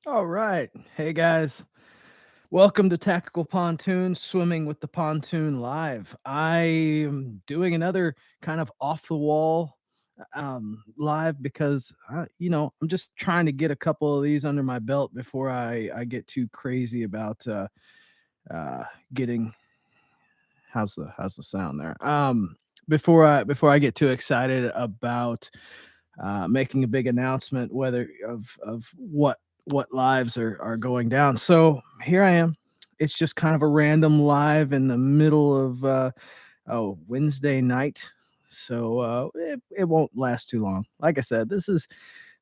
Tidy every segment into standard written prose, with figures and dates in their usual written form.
All right. Hey guys. Welcome to Tactical Pontoon, swimming with the Pontoon Live. I am doing another kind of off the wall live because I'm just trying to get a couple of these under my belt before I get too crazy about uh getting how's the sound there? Before I get too excited about making a big announcement whether of what lives are going down. So here I am. It's just kind of a random live in the middle of Wednesday night. So it won't last too long. Like I said, this is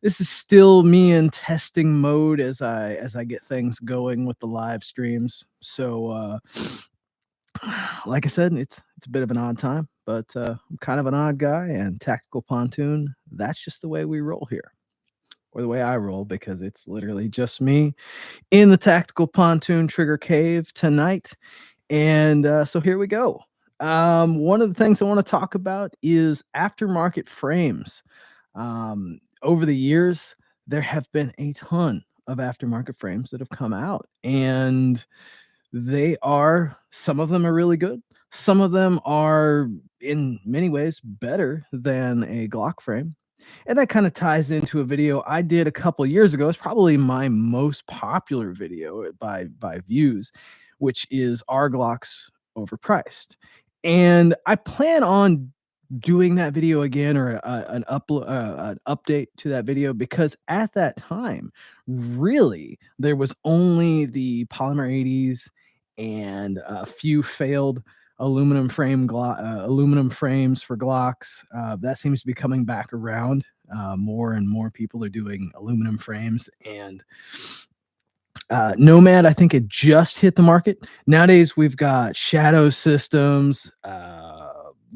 still me in testing mode as I get things going with the live streams. So like I said, it's a bit of an odd time, but I'm kind of an odd guy, and Tactical Pontoon, that's just the way we roll here, or the way I roll, because it's literally just me in the Tactical Pontoon Trigger Cave tonight. And so here we go. One of the things I want to talk about is aftermarket frames. Over the years, there have been a ton of aftermarket frames that have come out, and some of them are really good. Some of them are in many ways better than a Glock frame. And that kind of ties into a video I did a couple years ago. It's probably my most popular video by views, which is "Are Glocks Overpriced?" And I plan on doing that video again, or an update to that video, because at that time, really, there was only the polymer 80s and a few failed aluminum frames for Glocks. That seems to be coming back around. More and more people are doing aluminum frames, and Nomad, I think it just hit the market. Nowadays, we've got Shadow Systems,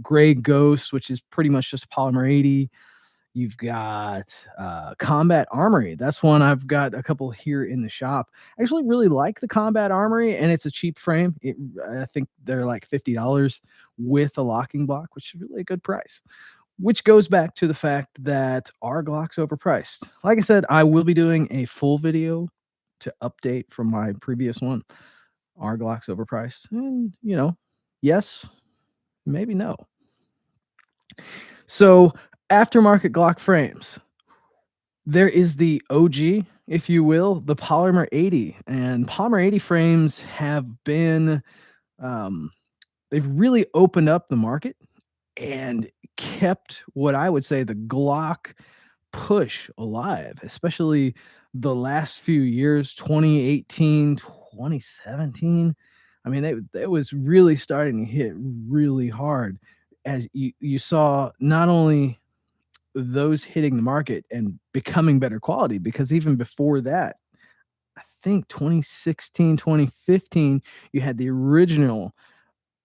Gray Ghost, which is pretty much just polymer 80. You've got Combat Armory. That's one I've got a couple here in the shop. I actually really like the Combat Armory, and it's a cheap frame. I think they're like $50 with a locking block, which is really a good price. Which goes back to the fact that our Glock's overpriced. Like I said, I will be doing a full video to update from my previous one. Our Glock's overpriced. And, yes, maybe no. So, aftermarket Glock frames. There is the OG, if you will, the Polymer 80. And Polymer 80 frames have been, um, they've really opened up the market and kept what I would say the Glock push alive, especially the last few years, 2018, 2017. I mean, it was really starting to hit really hard, as you saw not only those hitting the market and becoming better quality, because even before that, I think 2016, 2015, you had the original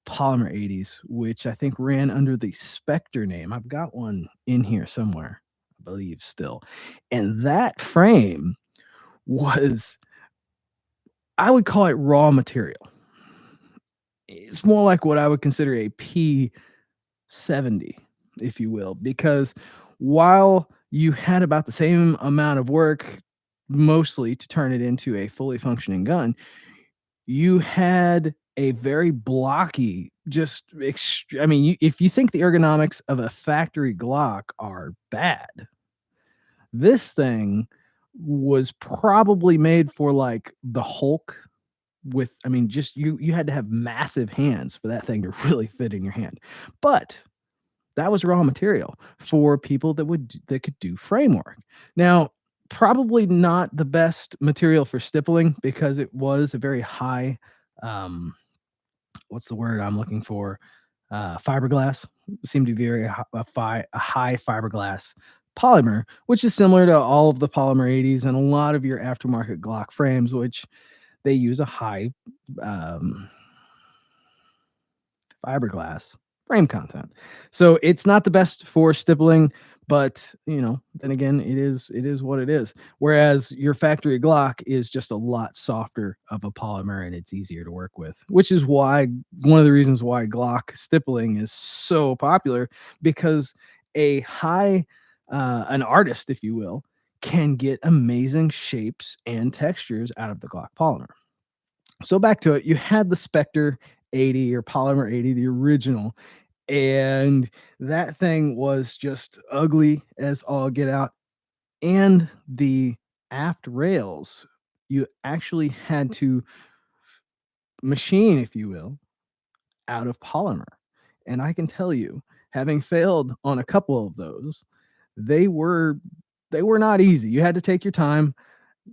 Polymer 80s, which I think ran under the Spectre name. I've got one in here somewhere, I believe, still. And that frame was, I would call it raw material. It's more like what I would consider a P70, if you will, because while you had about the same amount of work, mostly to turn it into a fully functioning gun, you had a very blocky, I mean, if you think the ergonomics of a factory Glock are bad, this thing was probably made for like the Hulk. With, I mean, just you had to have massive hands for that thing to really fit in your hand. But that was raw material for people that could do framework. Now, probably not the best material for stippling, because it was a very high, um, what's the word I'm looking for? Fiberglass. Seemed to be a high fiberglass polymer, which is similar to all of the polymer 80s and a lot of your aftermarket Glock frames, which they use a high um, fiberglass frame content. So it's not the best for stippling, but then again, it is what it is. Whereas your factory Glock is just a lot softer of a polymer, and it's easier to work with, which is why one of the reasons why Glock stippling is so popular, because an artist, if you will, can get amazing shapes and textures out of the Glock polymer. So back to it, you had the Spectre 80 or Polymer 80, the original, and that thing was just ugly as all get out. And the aft rails, you actually had to machine, if you will, out of polymer. And I can tell you, having failed on a couple of those, they were they were not easy. You had to take your time.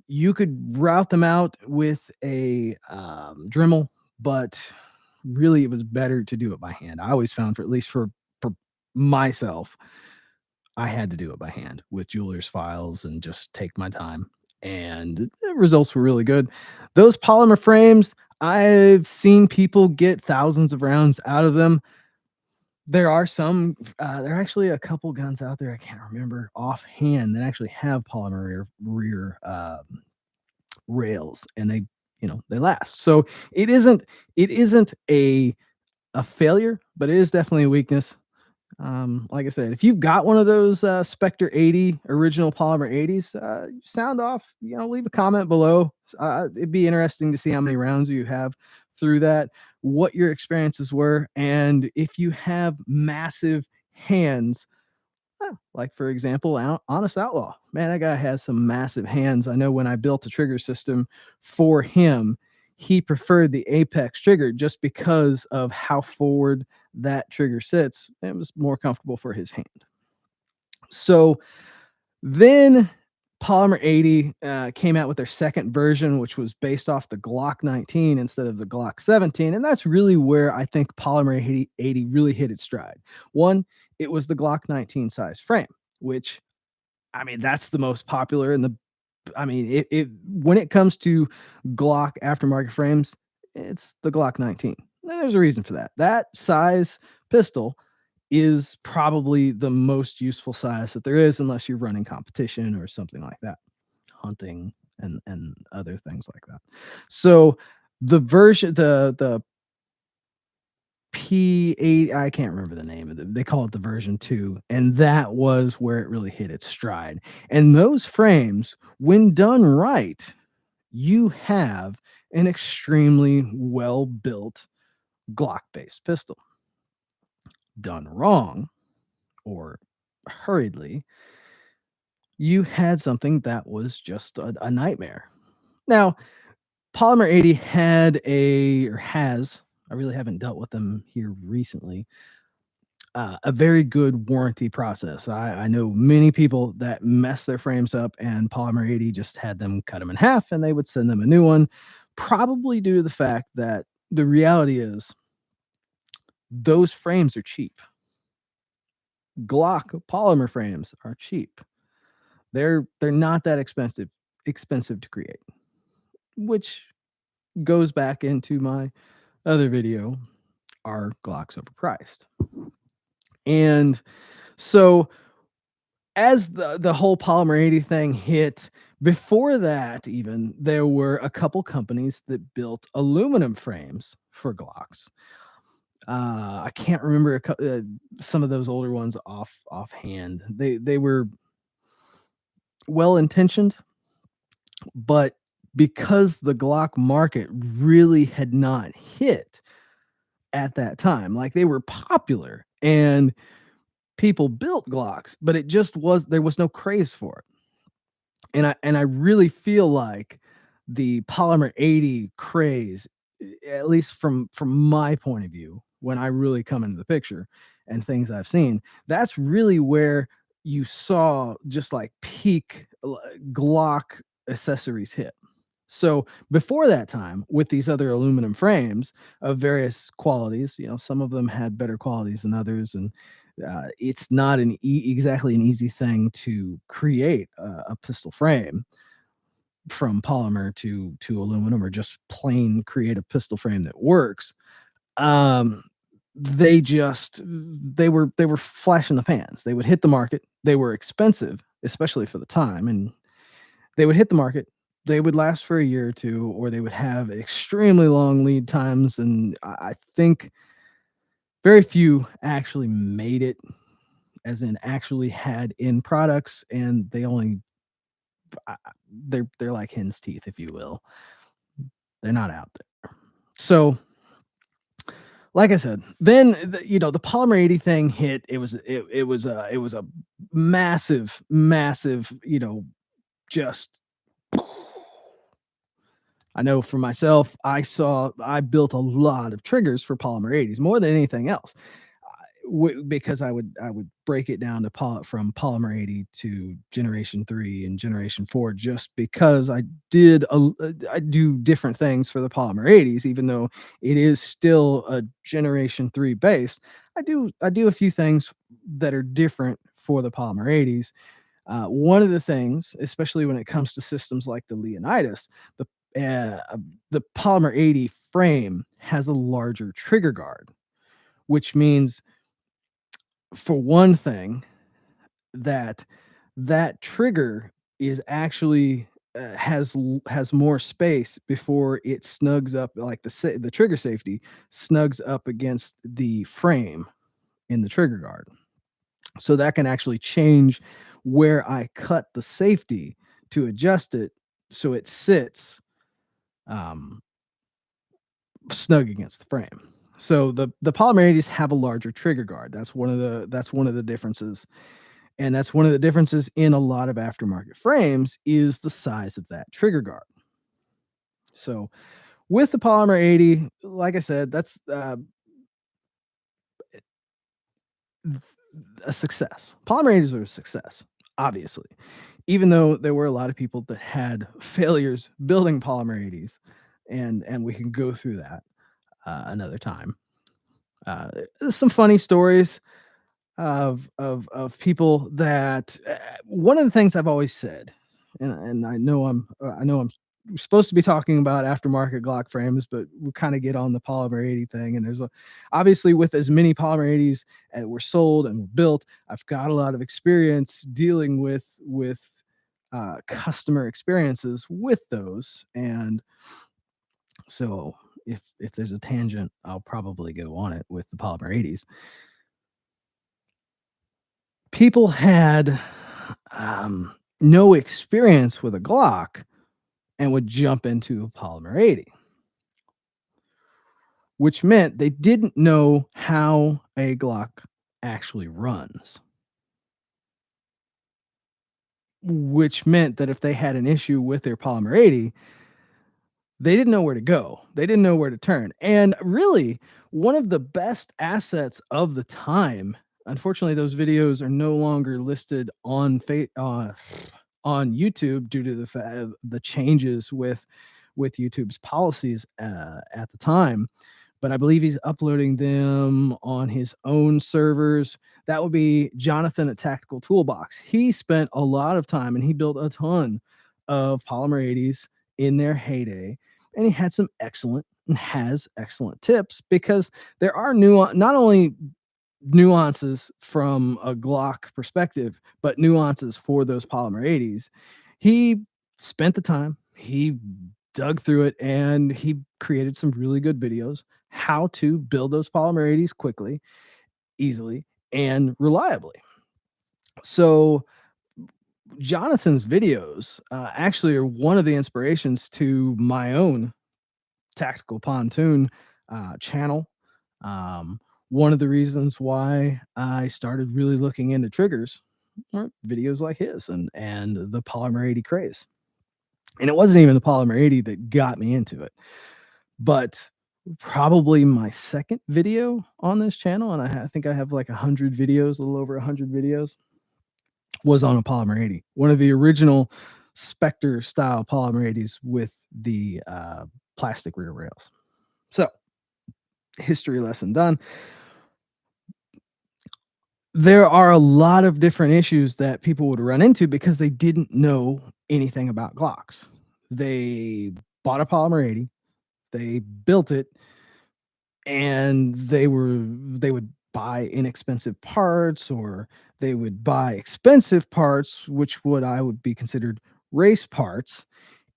You could route them out with a Dremel, but really it was better to do it by hand. I always found, for at least for myself, I had to do it by hand with jeweler's files and just take my time. And the results were really good. Those polymer frames, I've seen people get thousands of rounds out of them. There are some, there are actually a couple guns out there I can't remember offhand that actually have polymer rear rails, and they last. So it isn't a failure, but it is definitely a weakness. Like I said, if you've got one of those Spectre 80 original polymer 80s, sound off, leave a comment below. It'd be interesting to see how many rounds you have through that, what your experiences were, and if you have massive hands. Like, for example, Honest Outlaw. Man, that guy has some massive hands. I know when I built a trigger system for him, he preferred the Apex trigger just because of how forward that trigger sits. It was more comfortable for his hand. So then Polymer 80 came out with their second version, which was based off the Glock 19 instead of the Glock 17. And that's really where I think Polymer 80 really hit its stride. One, it was the Glock 19 size frame, which, I mean, that's the most popular. When it comes to Glock aftermarket frames, it's the Glock 19. And there's a reason for that. That size pistol is probably the most useful size that there is, unless you're running competition or something like that, hunting and other things like that. So the P8, I can't remember the name of it. They call it the version 2, and that was where it really hit its stride. And those frames, when done right, you have an extremely well built Glock based pistol. Done wrong or hurriedly, you had something that was just a nightmare. Now, Polymer 80 had or has, I really haven't dealt with them here recently, a very good warranty process. I know many people that mess their frames up, and Polymer 80 just had them cut them in half and they would send them a new one, probably due to the fact that the reality is those frames are cheap. Glock polymer frames are cheap. They're not that expensive to create, which goes back into my other video, are Glocks overpriced? And so as the whole polymer 80 thing hit, before that even, there were a couple companies that built aluminum frames for Glocks. I can't remember some of those older ones offhand. They were well intentioned, but because the Glock market really had not hit at that time, like, they were popular and people built Glocks, but there was no craze for it. And I really feel like the Polymer 80 craze, at least from my point of view, when I really come into the picture and things I've seen, that's really where you saw just like peak Glock accessories hit. So before that time, with these other aluminum frames of various qualities, some of them had better qualities than others, and it's not exactly an easy thing to create a pistol frame from polymer to aluminum, or just plain create a pistol frame that works. Um, they were flash in the pans. They would hit the market. They were expensive, especially for the time, and they would hit the market. They would last for a year or two, or they would have extremely long lead times. And I think very few actually made it, as in actually had in products, and they only they're like hen's teeth, if you will. They're not out there. So, like I said, then the polymer 80 thing hit. It was a massive, massive, just I know for myself, I built a lot of triggers for polymer 80s more than anything else. Because I would break it down to from polymer 80 to generation 3 and generation 4, just because I do different things for the polymer 80s, even though it is still a generation 3 base. I do a few things that are different for the polymer 80s. One of the things, especially when it comes to systems like the Leonidas, the polymer 80 frame has a larger trigger guard, which means, for one thing, that that trigger is actually has more space before it snugs up, like the trigger safety snugs up against the frame in the trigger guard. So that can actually change where I cut the safety to adjust it so it sits um, snug against the frame. So the polymer 80s have a larger trigger guard. That's one of the differences, and that's one of the differences in a lot of aftermarket frames, is the size of that trigger guard. So with the polymer 80, like I said, that's a success. Polymer 80s are a success, obviously, even though there were a lot of people that had failures building polymer 80s, and we can go through that another time. Uh, some funny stories of people that one of the things I've always said, and I know I'm supposed to be talking about aftermarket Glock frames, but we kind of get on the polymer 80 thing. And obviously, with as many polymer 80s as were sold and were built, I've got a lot of experience dealing with customer experiences with those. And so if there's a tangent, I'll probably go on it with the polymer 80s. People had no experience with a Glock and would jump into a polymer 80, which meant they didn't know how a Glock actually runs, which meant that if they had an issue with their polymer 80, they didn't know where to go. They didn't know where to turn. And really, one of the best assets of the time, unfortunately, those videos are no longer listed on YouTube due to the changes with YouTube's policies at the time. But I believe he's uploading them on his own servers. That would be Jonathan at Tactical Toolbox. He spent a lot of time and he built a ton of polymer 80s in their heyday. And he had some excellent and has excellent tips, because there are not only nuances from a Glock perspective, but nuances for those polymer 80s. He spent the time, he dug through it, and he created some really good videos how to build those polymer 80s quickly, easily, and reliably. So Jonathan's videos actually are one of the inspirations to my own Tactical Pontoon channel. Um, One of the reasons why I started really looking into triggers were videos like his and the polymer 80 craze. And it wasn't even the polymer 80 that got me into it, but probably my second video on this channel, and I think I have like 100 videos, a little over 100 videos, was on a polymer 80, one of the original Spectre style polymer 80s with the plastic rear rails. So, history lesson done. There are a lot of different issues that people would run into because they didn't know anything about Glocks. They bought a polymer 80, they built it, and they would buy inexpensive parts, or they would buy expensive parts, which would be considered race parts.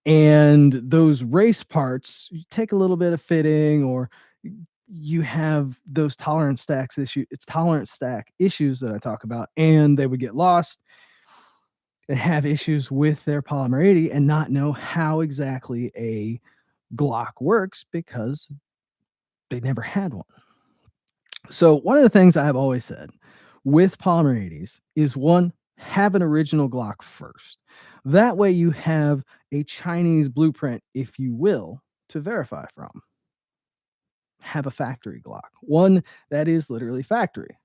And those race parts take a little bit of fitting, or you have those tolerance stack issues that I talk about, and they would get lost. that have issues with their polymer 80 and not know how exactly a Glock works because they never had one. So one of the things I've always said with polymer 80s is one, have an original Glock first. That way you have a Chinese blueprint, if you will, to verify from. Have a factory Glock, one that is literally factory.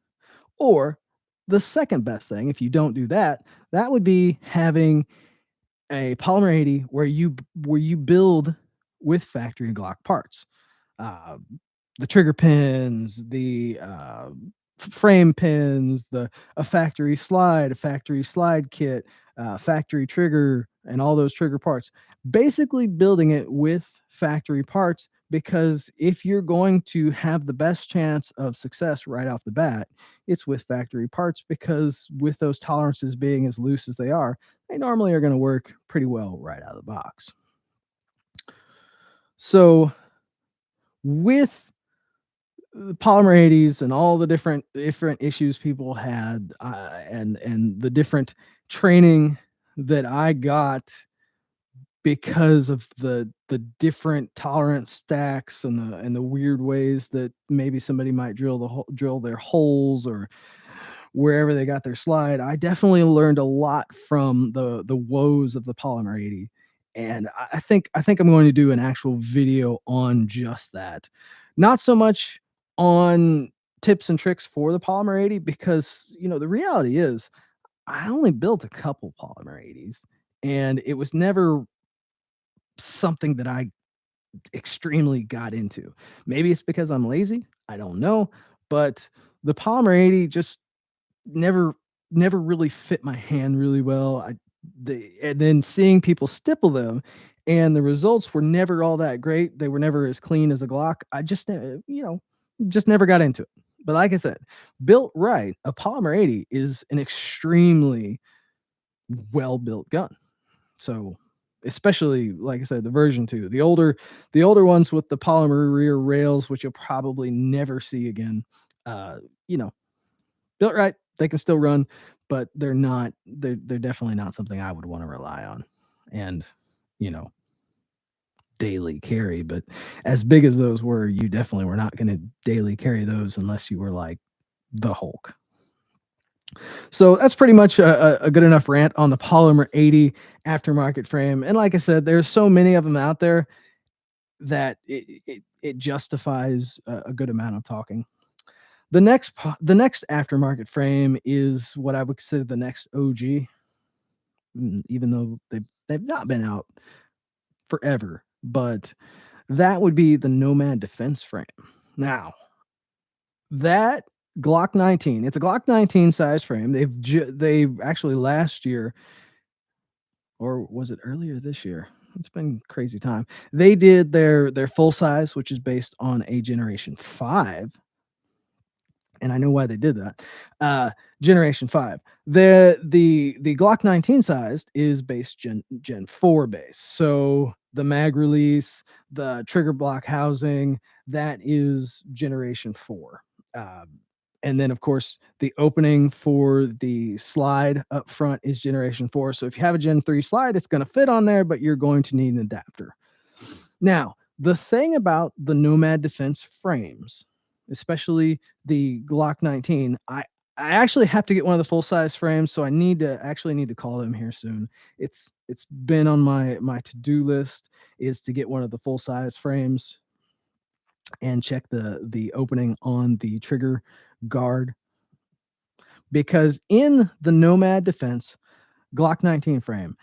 Or the second best thing, if you don't do that, that would be having a polymer 80 where you build with factory Glock parts. Uh, the trigger pins, the frame pins, a factory slide kit, factory trigger, and all those trigger parts. Basically, building it with factory parts because if you're going to have the best chance of success right off the bat, it's with factory parts because with those tolerances being as loose as they normally are going to work pretty well right out of the box. So, with the polymer 80s and all the different issues people had and the different training that I got because of the different tolerance stacks and the weird ways that maybe somebody might drill their holes or wherever they got their slide. I definitely learned a lot from the woes of the polymer 80, and I think I'm going to do an actual video on just that. Not so much on tips and tricks for the polymer 80 because the reality is I only built a couple polymer 80s and it was never something that I extremely got into. Maybe it's because I'm lazy, I don't know, but the polymer 80 just never never really fit my hand really well. And then seeing people stipple them and the results were never all that great. They were never as clean as a Glock. I just just never got into it. But like I said, built right, a polymer 80 is an extremely well built gun. So especially like I said, the version 2, the older ones with the polymer rear rails, which you'll probably never see again. Uh, you know, built right, they can still run, but they're definitely not something I would want to rely on. And, you know, daily carry, but as big as those were, you definitely were not going to daily carry those unless you were like the Hulk. So that's pretty much a good enough rant on the Polymer 80 aftermarket frame. And like I said, there's so many of them out there that it justifies a good amount of talking. The next aftermarket frame is what I would consider the next OG, even though they've not been out forever. But that would be the Nomad defense frame. Now, that Glock 19, it's a Glock 19 size frame. They actually last year, or was it earlier this year? It's been crazy time. They did their full size, which is based on a Generation 5, and I know why they did that. Generation 5. The Glock 19 sized is based Gen 4 base. So the mag release, the trigger block housing, that is Generation 4. And then of course the opening for the slide up front is Generation 4. So if you have a Gen 3 slide, it's going to fit on there, but you're going to need an adapter. Now, the thing about the Nomad defense frames, especially the Glock 19, I actually have to get one of the full size frames, so I need to call them here soon. It's been on my to-do list is to get one of the full size frames and check the opening on the trigger guard, because in the Nomad defense Glock 19 frame,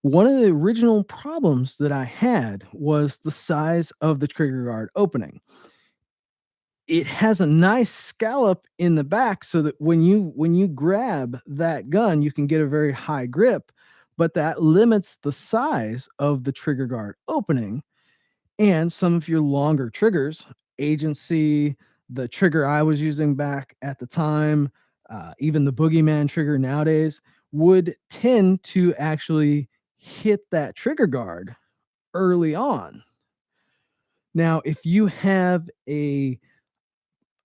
one of the original problems that I had was the size of the trigger guard opening. It has a nice scallop in the back so that when you grab that gun, you can get a very high grip, but that limits the size of the trigger guard opening. And some of your longer triggers, agency, the trigger I was using back at the time, even the Boogeyman trigger nowadays, would tend to actually hit that trigger guard early on. Now, if you have a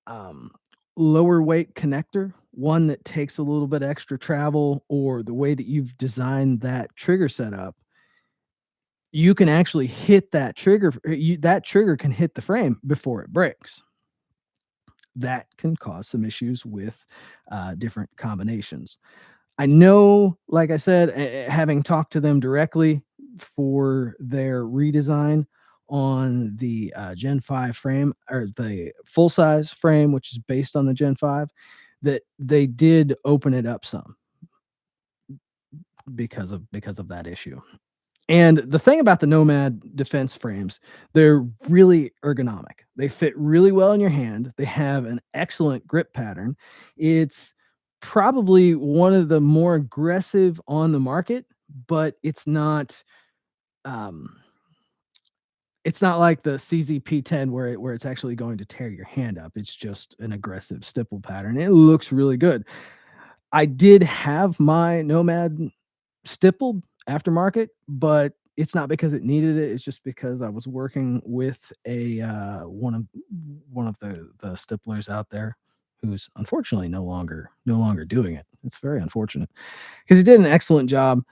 um, lower weight connector, one that takes a little bit extra travel, or the way that you've designed that trigger setup, you can actually hit that trigger. That trigger can hit the frame before it breaks. That can cause some issues with different combinations. I know, like I said, having talked to them directly for their redesign on the Gen 5 frame, or the full size frame, which is based on the Gen 5, that they did open it up some because of that issue. And the thing about the Nomad defense frames, they're really ergonomic. They fit really well in your hand. They have an excellent grip pattern. It's probably one of the more aggressive on the market, but um it's not like the CZP-10 where it's actually going to tear your hand up. It's just an aggressive stipple pattern. It looks really good. I did have my Nomad stippled aftermarket, but it's not because it needed it. It's just because I was working with a one of the stipplers out there who's unfortunately no longer doing it. It's very unfortunate because he did an excellent job.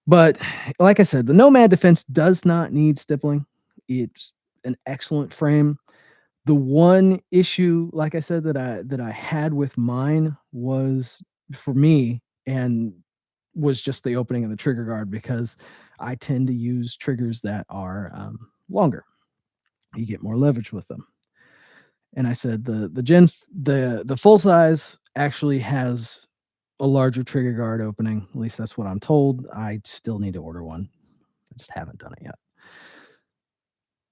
But like I said, the Nomad Defense does not need stippling. It's an excellent frame. The one issue, like I said, that I had with mine was, for me, and was just the opening of the trigger guard, because I tend to use triggers that are longer. You get more leverage with them. And I said the full size actually has a larger trigger guard opening. At least that's what I'm told. I still need to order one. I just haven't done it yet.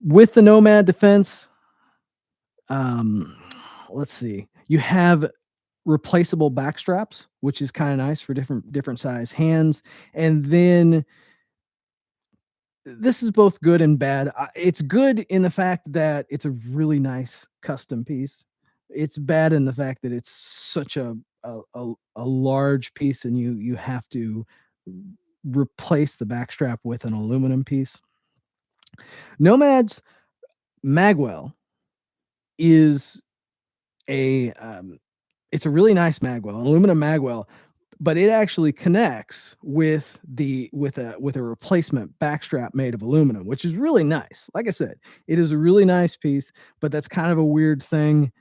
With the Nomad Defense, um, let's see. You have replaceable back straps, which is kind of nice for different size hands. And then this is both good and bad. It's good in the fact that it's a really nice custom piece. It's bad in the fact that it's such a large piece, and you have to replace the back strap with an aluminum piece. Nomad's magwell is a it's a really nice magwell, an aluminum magwell, but it actually connects with a replacement backstrap made of aluminum, which is really nice. Like I said, it is a really nice piece, but that's kind of a weird thing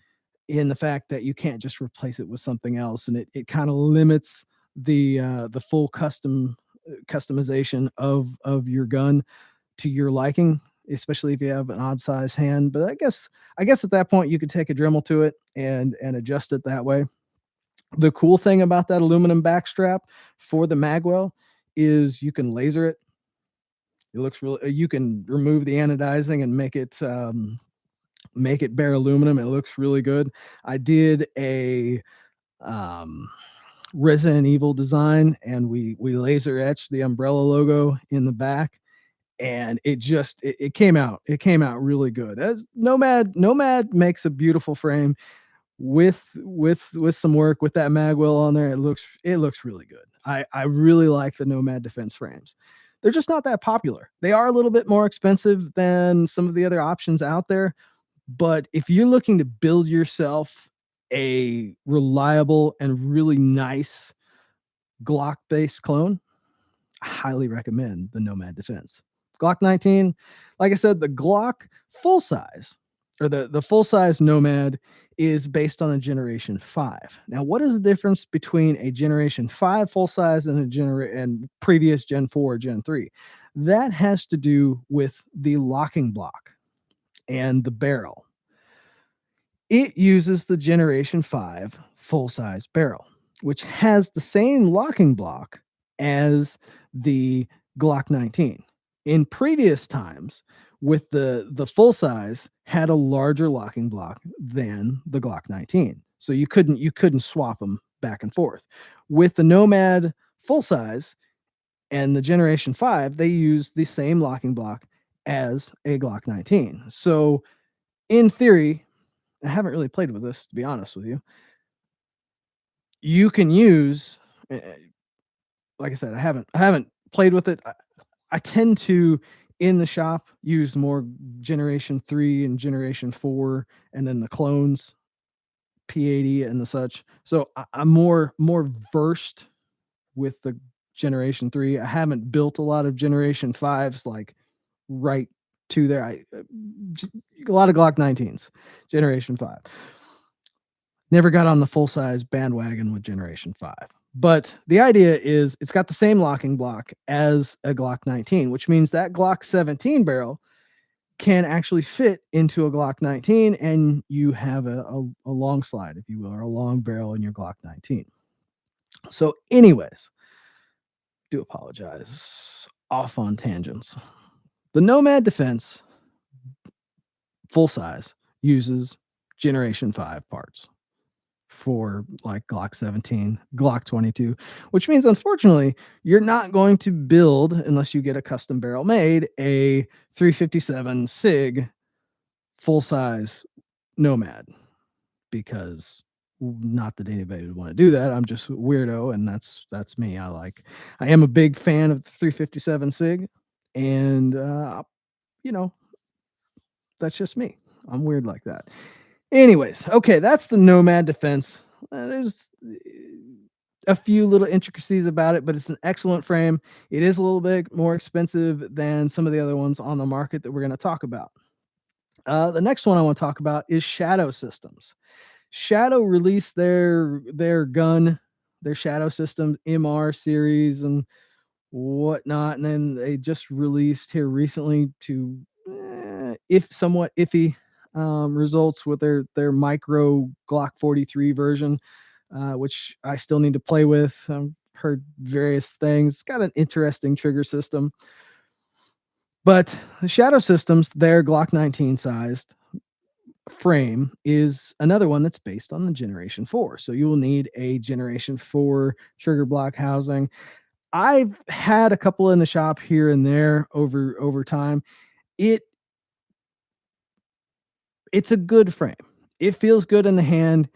in the fact that you can't just replace it with something else, and it kind of limits the full customization of your gun to your liking, especially if you have an odd size hand. But I guess at that point you could take a Dremel to it and adjust it that way. The cool thing about that aluminum backstrap for the magwell is you can laser it. It looks really. You can remove the anodizing and make it bare aluminum. It looks really good. I did a um, Resident Evil design, and we laser etched the umbrella logo in the back, and it came out really good. As Nomad makes a beautiful frame with some work with that magwell on there. It looks really good. I really like the Nomad defense frames. They're just not that popular. They are a little bit more expensive than some of the other options out there, but if you're looking to build yourself a reliable and really nice Glock based clone, I highly recommend the Nomad Defense. Glock 19, like I said, the Glock full size, or the full size Nomad, is based on a Generation 5. Now, what is the difference between a Generation 5 full size and and previous Gen 4 Gen 3? That has to do with the locking block and the barrel. It uses the Generation 5 full size barrel, which has the same locking block as the Glock 19. In previous times, with the full size had a larger locking block than the Glock 19. So you couldn't swap them back and forth. With the Nomad full size and the Generation 5, they use the same locking block as a Glock 19. So in theory, I haven't really played with this, to be honest with you. You can use, like I said, I haven't played with it. I tend to, in the shop, use more Generation 3 and Generation 4, and then the clones. P80 and the such. So I'm more versed with the Generation 3. I haven't built a lot of Generation 5s like right to there. A lot of Glock 19s, Generation 5. Never got on the full size bandwagon with Generation 5. But the idea is it's got the same locking block as a Glock 19, which means that Glock 17 barrel can actually fit into a Glock 19, and you have a long slide, if you will, or a long barrel in your Glock 19. So, anyways, do apologize. Off on tangents. The Nomad Defense full size uses Generation 5 parts for like Glock 17, Glock 22, which means unfortunately you're not going to build, unless you get a custom barrel made, a 357 SIG full size Nomad, because not that anybody would want to do that. I'm just a weirdo, and that's me. I am a big fan of the 357 SIG, and you know, that's just me. I'm weird like that. Anyways, okay, that's the Nomad Defense. There's a few little intricacies about it, but it's an excellent frame. It is a little bit more expensive than some of the other ones on the market that we're going to talk about. The next one I want to talk about is Shadow Systems. Shadow released their gun, their Shadow System MR series and whatnot, and then they just released here recently to if somewhat iffy results with their micro Glock 43 version, which I still need to play with. I've heard various things. It's got an interesting trigger system, but the Shadow Systems, their Glock 19 sized frame, is another one that's based on the Generation 4. So you will need a Generation 4 trigger block housing. I've had a couple in the shop here and there over time. It's a good frame. It feels good in the hand.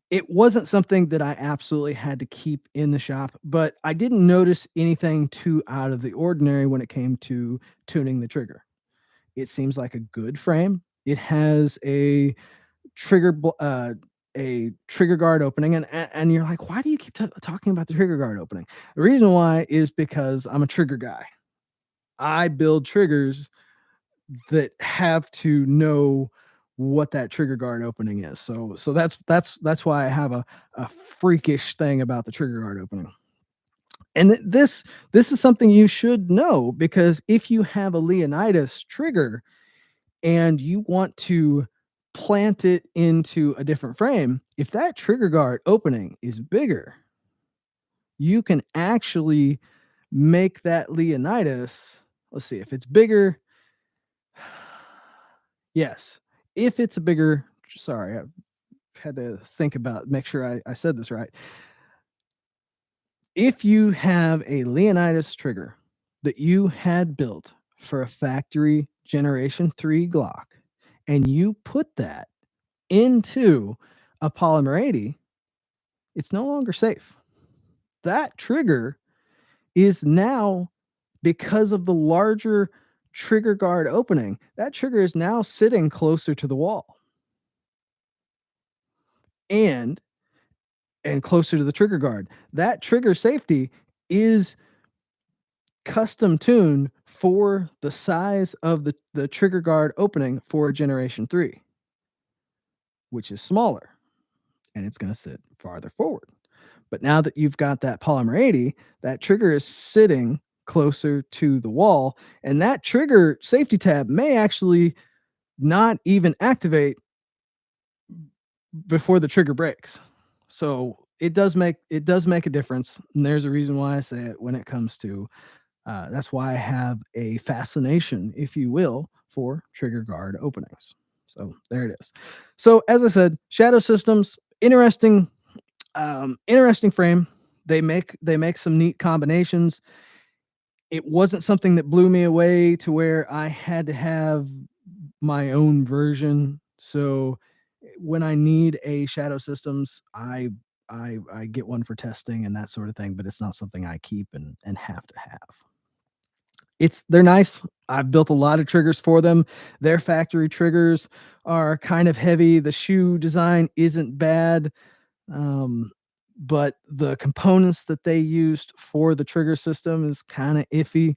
It wasn't something that I absolutely had to keep in the shop, but I didn't notice anything too out of the ordinary when it came to tuning the trigger. It seems like a good frame. It has trigger a trigger guard opening, and you're like, why do you keep talking about the trigger guard opening? The reason why is because I'm a trigger guy. I build triggers that have to know what that trigger guard opening is. So that's why I have a freakish thing about the trigger guard opening. And this is something you should know, because if you have a Leonidas trigger and you want to plant it into a different frame, if that trigger guard opening is bigger, you can actually make that Leonidas, let's see, if it's bigger, yes. If it's a bigger, sorry, I had to think about, make sure I said this right. If you have a Leonidas trigger that you had built for a factory Generation 3 Glock, and you put that into a Polymer 80, it's no longer safe. That trigger is now, because of the larger trigger guard opening, that trigger is now sitting closer to the wall and closer to the trigger guard. That trigger safety is custom tuned for the size of the trigger guard opening for a Generation 3, which is smaller, and it's going to sit farther forward. But now that you've got that Polymer 80, that trigger is sitting closer to the wall, and that trigger safety tab may actually not even activate before the trigger breaks. So it does make a difference, and there's a reason why I say it when it comes to that's why I have a fascination, if you will, for trigger guard openings. So there it is. So as I said, Shadow Systems, interesting frame. They make some neat combinations. It wasn't something that blew me away to where I had to have my own version. So when I need a Shadow Systems, I get one for testing and that sort of thing, but it's not something I keep and have to have. They're nice. I've built a lot of triggers for them. They're factory triggers. are kind of heavy. The shoe design isn't bad, um, but the components that they used for the trigger system is kind of iffy.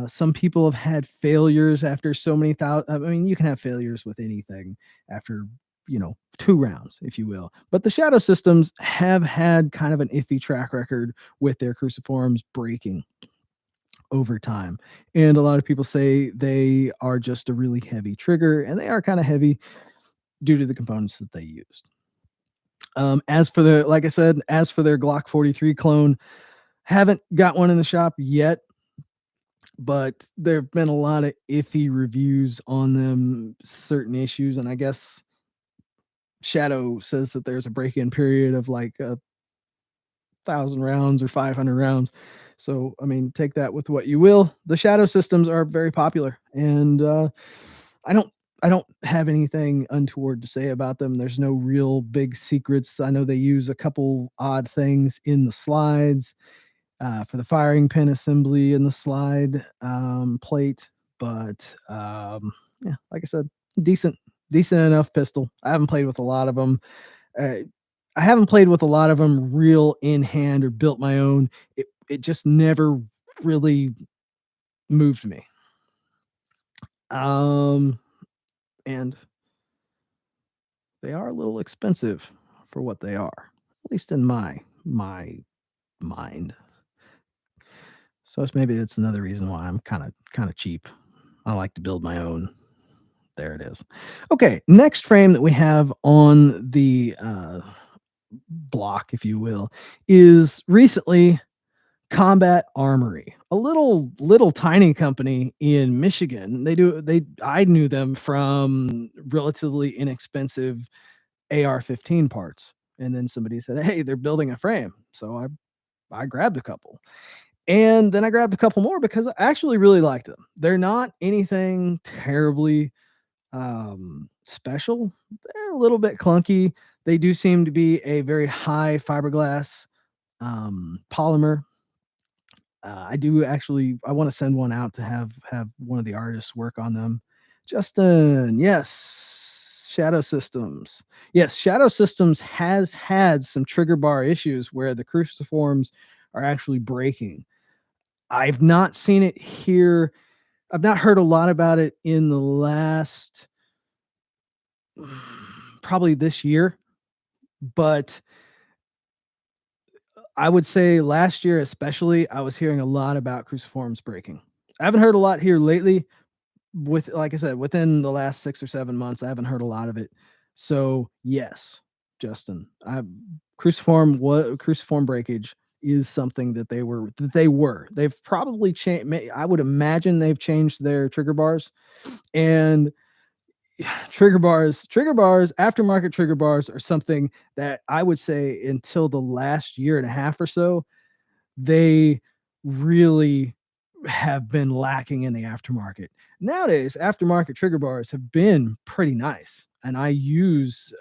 Some people have had failures after so many thousand. I mean, you can have failures with anything after, 2 rounds, if you will. But the Shadow systems have had kind of an iffy track record with their cruciforms breaking over time. And a lot of people say they are just a really heavy trigger, and they are kind of heavy due to the components that they used. As for the, like I said, as for their Glock 43 clone, haven't got one in the shop yet, but there have been a lot of iffy reviews on them, certain issues, and I guess Shadow says that there's a break-in period of like 1,000 rounds or 500 rounds. So, I mean, take that with what you will. The Shadow systems are very popular, and I don't I don't have anything untoward to say about them. There's no real big secrets. I know they use a couple odd things in the slides for the firing pin assembly and the slide plate, but yeah, like I said, decent enough pistol. I haven't played with a lot of them. Uh, I haven't played with a lot of them real in hand or built my own. It just never really moved me. Um, and they are a little expensive for what they are, at least in my mind. So maybe that's another reason why I'm kind of cheap. I like to build my own. There it is. Okay, next frame that we have on the block, if you will, is recently Combat Armory, a little tiny company in Michigan. I knew them from relatively inexpensive AR-15 parts, and then somebody said, "Hey, they're building a frame," so I grabbed a couple. And then I grabbed a couple more because I actually really liked them. They're not anything terribly special. They're a little bit clunky. They do seem to be a very high fiberglass polymer. I want to send one out to have one of the artists work on them. Justin, yes, Shadow Systems. Yes, Shadow Systems has had some trigger bar issues where the cruciforms are actually breaking. I've not seen it here. I've not heard a lot about it in the last probably this year, but I would say last year, especially, I was hearing a lot about cruciforms breaking. I haven't heard a lot here lately. With like I said, within the last 6 or 7 months, I haven't heard a lot of it. So yes, Justin, I cruciform breakage is something that they were. They've probably changed. I would imagine they've changed their trigger bars and trigger bars, aftermarket trigger bars are something that I would say until the last year and a half or so, they really have been lacking in the aftermarket. Nowadays, aftermarket trigger bars have been pretty nice. And I use,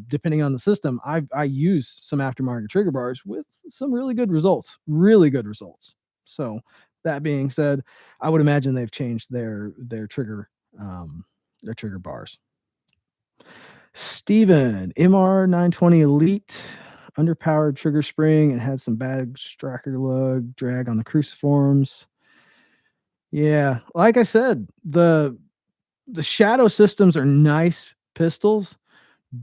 depending on the system, I use some aftermarket trigger bars with some really good results, really good results. So that being said, I would imagine they've changed their trigger bars. Steven, MR920 Elite, underpowered trigger spring, and had some bad striker lug drag on the cruciforms. Yeah, like I said, the Shadow systems are nice pistols,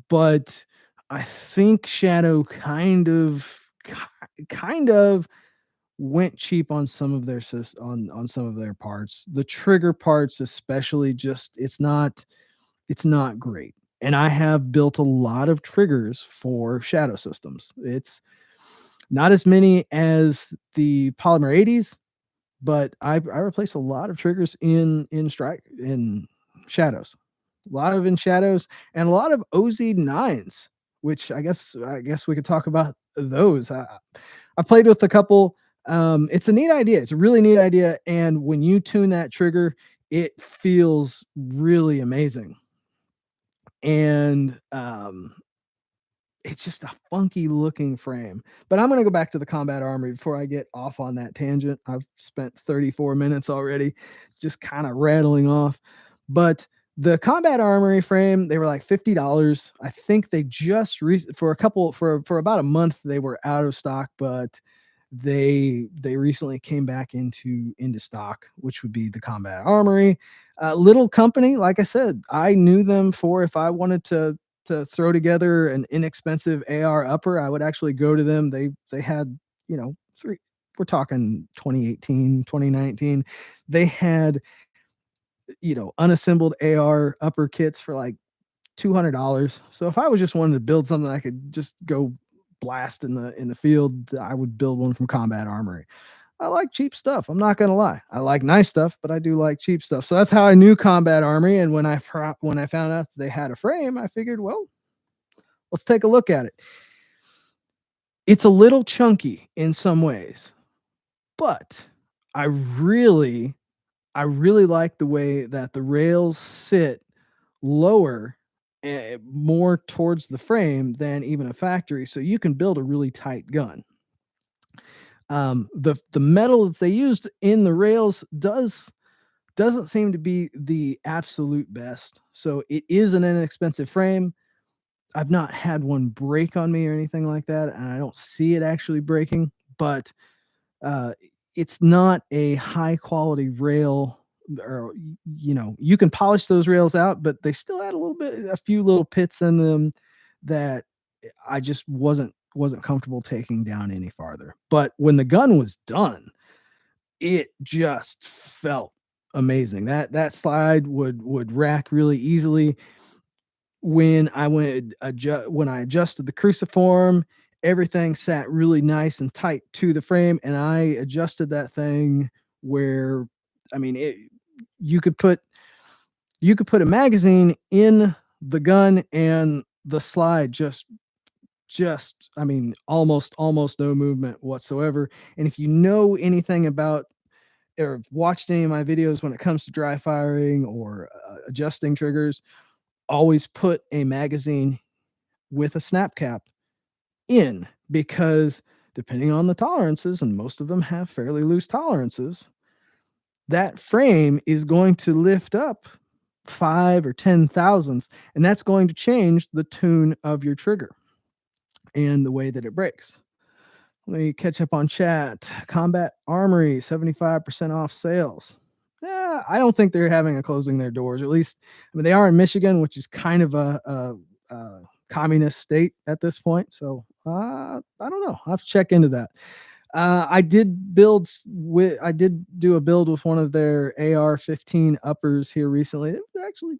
but I think Shadow kind of went cheap on some of their on some of their parts. The trigger parts especially, just it's not great. And I have built a lot of triggers for Shadow systems. It's not as many as the Polymer 80s, but I replaced a lot of triggers in Shadows. A lot of in Shadows and a lot of OZ9s, which I guess we could talk about those. I've played with a couple. It's a neat idea. It's a really neat idea, and when you tune that trigger, it feels really amazing. And it's just a funky looking frame. But I'm going to go back to the Combat Armory before I get off on that tangent. I've spent 34 minutes already just kind of rattling off. But The Combat Armory frame, they were like $50. I think they just for about a month they were out of stock, but they recently came back into stock, which would be the Combat Armory. Little company, like I said, I knew them for if I wanted to throw together an inexpensive AR upper, I would actually go to them. They had, three we're talking 2018, 2019. They had, unassembled AR upper kits for like $200. So if I was just wanting to build something I could just go blast in the field, I would build one from Combat Armory. I like cheap stuff. I'm not gonna lie. I like nice stuff, but I do like cheap stuff. So that's how I knew Combat Armory. And when I found out they had a frame, I figured, well, let's take a look at it. It's a little chunky in some ways, but I really, I really like the way that the rails sit lower, more towards the frame than even a factory, so you can build a really tight gun. The metal that they used in the rails doesn't seem to be the absolute best, so it is an inexpensive frame. I've not had one break on me or anything like that, and I don't see it actually breaking, but uh, it's not a high quality rail. Or you can polish those rails out, but they still had a few little pits in them that I just wasn't comfortable taking down any farther. But when the gun was done, it just felt amazing. That slide would rack really easily. When I adjusted the cruciform, everything sat really nice and tight to the frame, and I adjusted that thing where, I mean, you could put you could put a magazine in the gun, and the slide just I mean, almost no movement whatsoever. And if you know anything about or watched any of my videos when it comes to dry firing or adjusting triggers, always put a magazine with a snap cap in, because depending on the tolerances, and most of them have fairly loose tolerances, that frame is going to lift up 5 or 10 thousandths, and that's going to change the tune of your trigger and the way that it breaks. Let me catch up on chat. Combat Armory, 75% off sales. Yeah, I don't think they're having a closing their doors, or at least, I mean, they are in Michigan, which is kind of a communist state at this point. So I don't know. I'll have to check into that. I did do a build with one of their AR-15 uppers here recently. It actually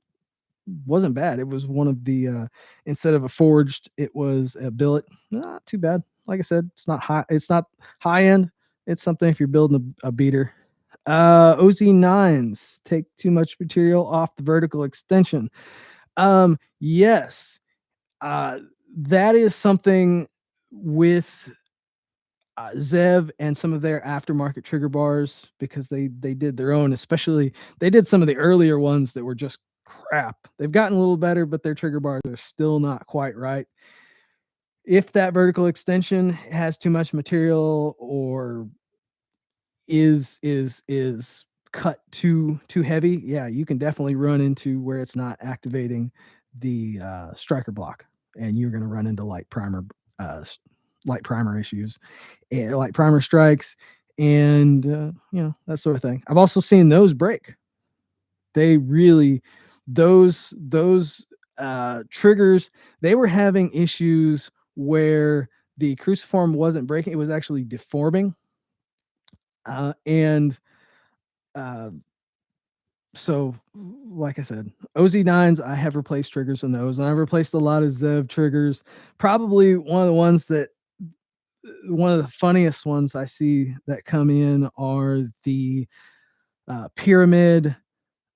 wasn't bad. It was one of the instead of a forged, it was a billet. Not too bad. Like I said, it's not high. It's not high end. It's something if you're building a beater. OZ9s take too much material off the vertical extension. Yes, that is something with Zev and some of their aftermarket trigger bars, because they did their own. Especially they did some of the earlier ones that were just crap. They've gotten a little better, but their trigger bars are still not quite right. If that vertical extension has too much material or is cut too heavy, yeah, you can definitely run into where it's not activating the striker block, and you're going to run into light primer issues, and light primer strikes, and that sort of thing. I've also seen those break. They really those triggers, they were having issues where the cruciform wasn't breaking, it was actually deforming. And uh, so, like I said, OZ9s, I have replaced triggers in those, and I've replaced a lot of Zev triggers. Probably one of the funniest ones I see that come in are the pyramid,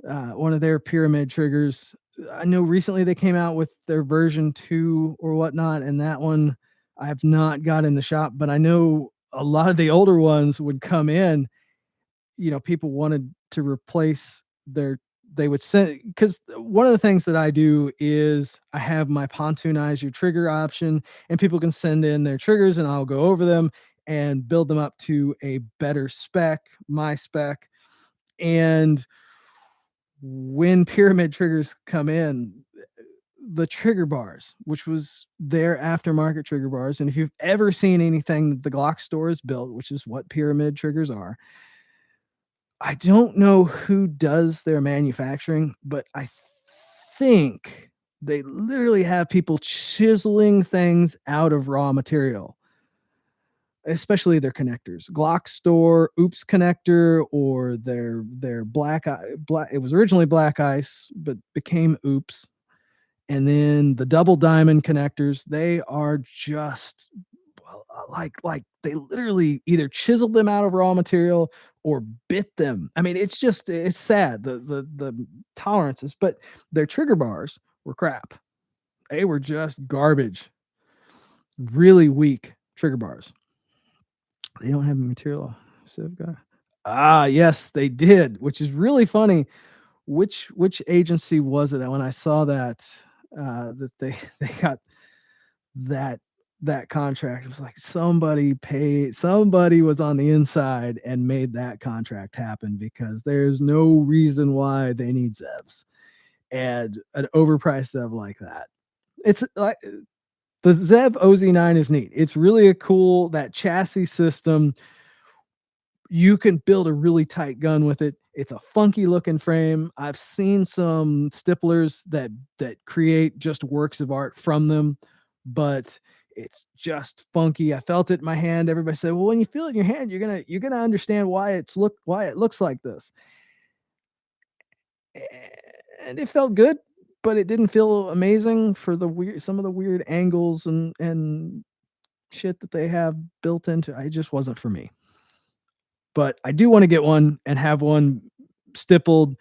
one of their pyramid triggers. I know recently they came out with their version 2 or whatnot, and that one I have not got in the shop, but I know a lot of the older ones would come in. People wanted to replace they would send, because one of the things that I do is I have my pontoonize your trigger option, and people can send in their triggers, and I'll go over them and build them up to a better spec, my spec. And when pyramid triggers come in, the trigger bars, which was their aftermarket trigger bars, and if you've ever seen anything that the Glock store has built, which is what pyramid triggers are, I don't know who does their manufacturing, but I think they literally have people chiseling things out of raw material, especially their connectors. Glock store Oops connector, or their black, it was originally black ice but became Oops. And then the double diamond connectors, they are just like they literally either chiseled them out of raw material or bit them. I mean, it's sad, the tolerances, but their trigger bars were crap. They were just garbage. Really weak trigger bars. They don't have a material safeguard. Ah, yes, they did, which is really funny. Which agency was it when I saw that that they they got that that contract? It was like somebody was on the inside and made that contract happen, because there's no reason why they need Zevs and an overpriced Zev like that. It's like the Zev OZ9 is neat. It's really a cool, that chassis system. You can build a really tight gun with it. It's a funky looking frame. I've seen some stipplers that create just works of art from them, but it's just funky. I felt it in my hand. Everybody said, "Well, when you feel it in your hand, you're gonna understand why it looks like this." And it felt good, but it didn't feel amazing for some of the weird angles and shit that they have built into. It just wasn't for me. But I do want to get one and have one stippled,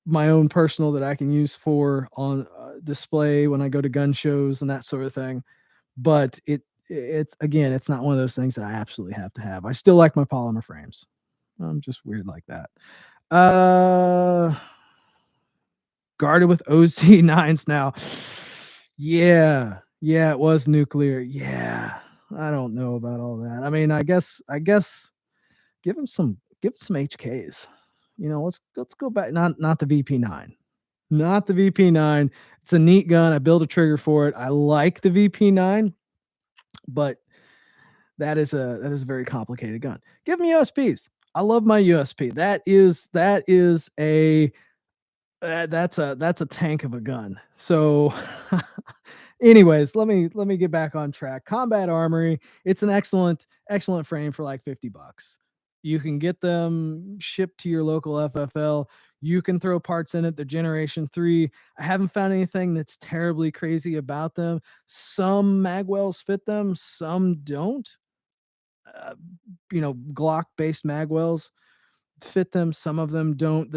my own personal, that I can use for on display when I go to gun shows and that sort of thing. But it's again, it's not one of those things that I absolutely have to have. I still like my polymer frames. I'm just weird like that. Uh, Guarded with OC9s now. Yeah, yeah, it was nuclear. Yeah, I don't know about all that. I mean, I guess give him some HKs. Let's go back. Not the VP9. Not the VP9. It's a neat gun. I built a trigger for it. I like the VP9, but that is a very complicated gun. Give me USPs. I love my USP. That is a that's a tank of a gun. So anyways, let me get back on track. Combat Armory, it's an excellent frame for like $50. You can get them shipped to your local FFL. You can throw parts in it. The Generation 3. I haven't found anything that's terribly crazy about them. Some magwells fit them, some don't. Uh, Glock based magwells fit them, some of them don't.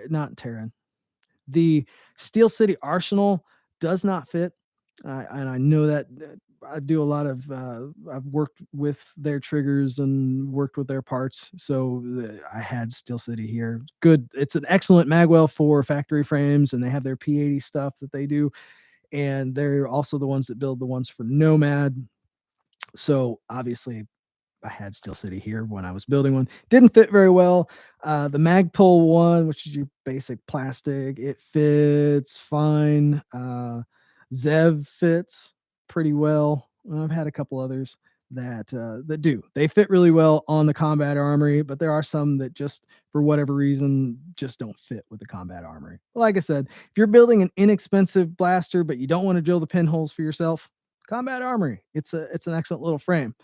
Not Terran. The Steel City Arsenal does not fit, and I know that. I do a lot of. I've worked with their triggers and worked with their parts, so I had Steel City here. Good. It's an excellent magwell for factory frames, and they have their P80 stuff that they do, and they're also the ones that build the ones for Nomad. So obviously, I had Steel City here when I was building one. Didn't fit very well. The Magpul one, which is your basic plastic, it fits fine. Zev fits pretty well. I've had a couple others that do. They fit really well on the Combat Armory, but there are some that just, for whatever reason, just don't fit with the Combat Armory. Like I said, if you're building an inexpensive blaster but you don't want to drill the pinholes for yourself, Combat Armory. It's an excellent little frame.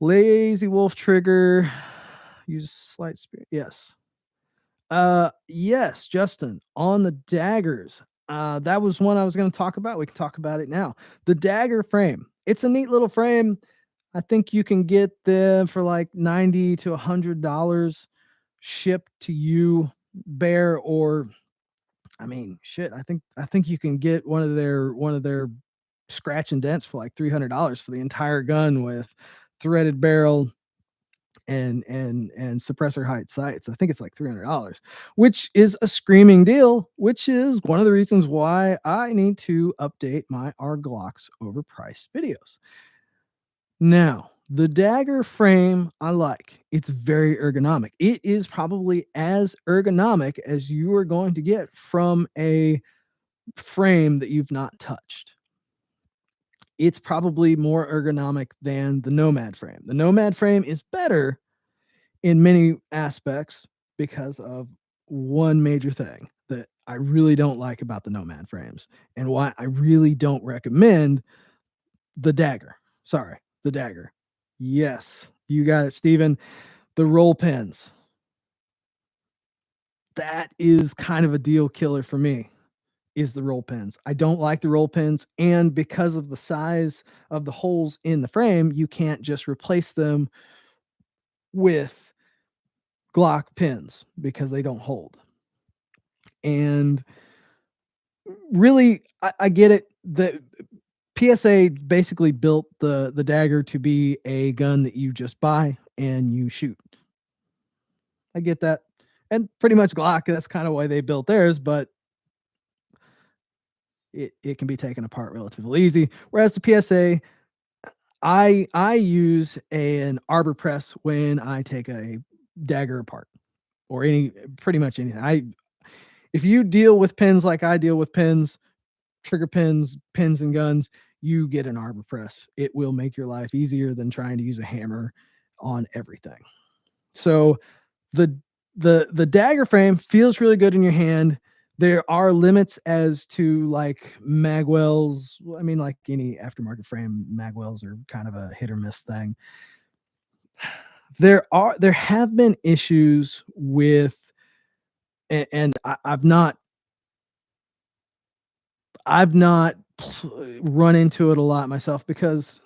Lazy Wolf trigger. Use slight speed. Yes. Yes, Justin, on the daggers. That was one I was going to talk about. We can talk about it now. The dagger frame. It's a neat little frame. I think you can get them for like $90 to $100 shipped to you, Bear, or I mean, shit. I think you can get one of their scratch and dents for like $300 for the entire gun with threaded barrel and suppressor height sights. I think it's like $300, which is a screaming deal, which is one of the reasons why I need to update my our Glocks overpriced videos. Now, The dagger frame I like. It's very ergonomic. It is probably as ergonomic as you are going to get from a frame that you've not touched. It's probably more ergonomic than the Nomad frame. The Nomad frame is better in many aspects because of one major thing that I really don't like about the Nomad frames and why I really don't recommend the dagger. Sorry, the dagger. Yes, you got it, Steven. The roll pins. That is kind of a deal killer for me. Is the roll pins. I don't like the roll pins, and because of the size of the holes in the frame, you can't just replace them with Glock pins because they don't hold. And really, I get it. The PSA basically built the dagger to be a gun that you just buy and you shoot. I get that. And pretty much Glock, that's kind of why they built theirs, but it can be taken apart relatively easy. Whereas the PSA, I use an arbor press when I take a dagger apart or any pretty much anything. I if you deal with pins like I deal with pins, trigger pins, pins and guns, you get an arbor press. It will make your life easier than trying to use a hammer on everything. So the the dagger frame feels really good in your hand. There are limits as to like magwells. I mean, like any aftermarket frame, magwells are kind of a hit or miss thing. There have been issues with, and I've not run into it a lot myself because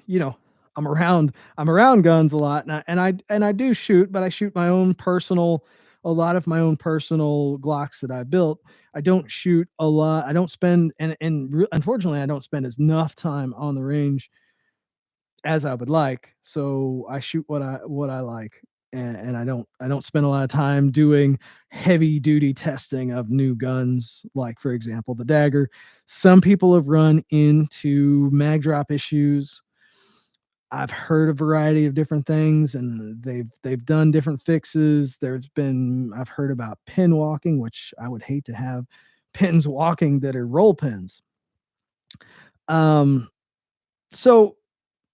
you know I'm around guns a lot, and I do shoot, but I shoot my own personal a lot of my own personal Glocks that I built. I don't shoot a lot. I don't spend unfortunately I don't spend as enough time on the range as I would like. So I shoot what I like, and I don't spend a lot of time doing heavy duty testing of new guns, like for example the dagger. Some people have run into mag drop issues. I've heard a variety of different things, and they've done different fixes. I've heard about pin walking, which I would hate to have pins walking that are roll pins. Um, so